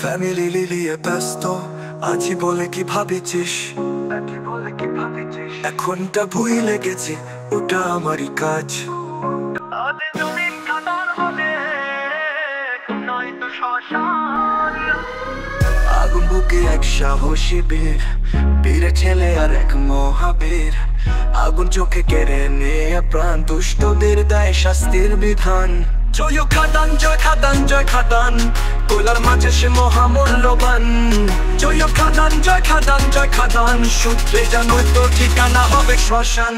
Family লিলিয়ে ব্যস্ত আছি বলে কি ভাবিছিস? এখনটা ভুলে গেছি ওটা আমারই কাজ। আগুন বুকে এক সাহসী বীর, বীরের ছেলে আর এক মহাবীর। আগুন চোখে কেড়ে নিয়ে প্রাণ, দুষ্টদের দেয় শাস্তির বিধান। জয় খাদান, জয় খাদান, জয় খাদান, কোলার মাঝে সে মহামূল্যবান। জয় খাদান, জয় খাদান, জয় খাদান, সূত্রে জানোই তো ঠিকানা হবে শ্মশান।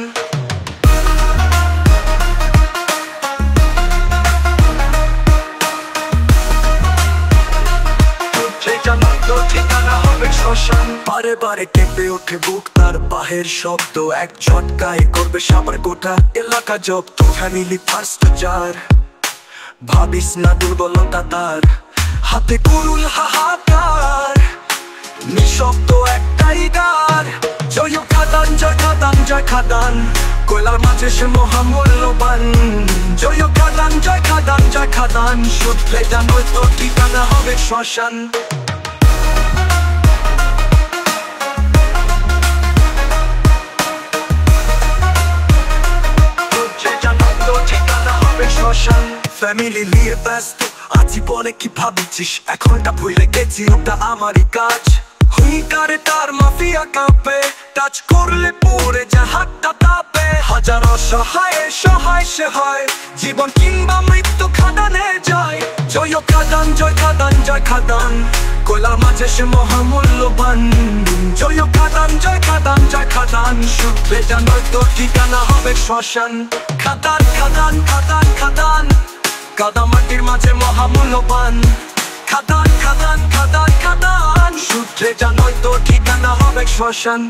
বারে বারে কেঁপে ওঠে বুক, তার বাহের শব্দ এক ঝটকায় করবে সাবার গোটা এলাকা জব্দ। ফ্যামিলি ফার্স্ট যার, ভাবিস না দুর্বলতা তার, হাতে কুরুল হাহাকার, নিঃশব্দ একটাই গার। জয় খাদান, জয় খাদান, জয় খাদান, কয়লার মাঝে সে মহামূল্যবান। জয় খাদান, জয় খাদান, জয় খাদান, সূত্রে জানোই তো ঠিকানা হবে শ্মশান। ফ্যামিলি নিয়ে ব্যস্ত আছি বলে কি ভাবছিস? এখনটা ভুলে গেছি ওটা আমারই কাজ। হুঙ্কারে তার মাফিয়া কাঁপে, টাচ করলে পড়ে যায় হাতটা কাঁপে। হাজার অসহায় সহায় সে হয়, জীবন কিংবা মৃত্যু খাদানে যায়। জয় খাদান, জয় খাদান, জয় খাদান, কয়লার মাঝে সে মহামূল্যবান। জয় খাদান, জয় খাদান, জয় খাদান, সূত্রে জানোই তো ঠিকানা হবে শ্মশান। খাদান, খাদান, খাদান, খাদান, কাদা মাটির মাঝে মহামূল্যবান। খাদান, খাদান, খাদান, খাদান, সূত্রে জানোই তো ঠিকানা হবে শ্মশান।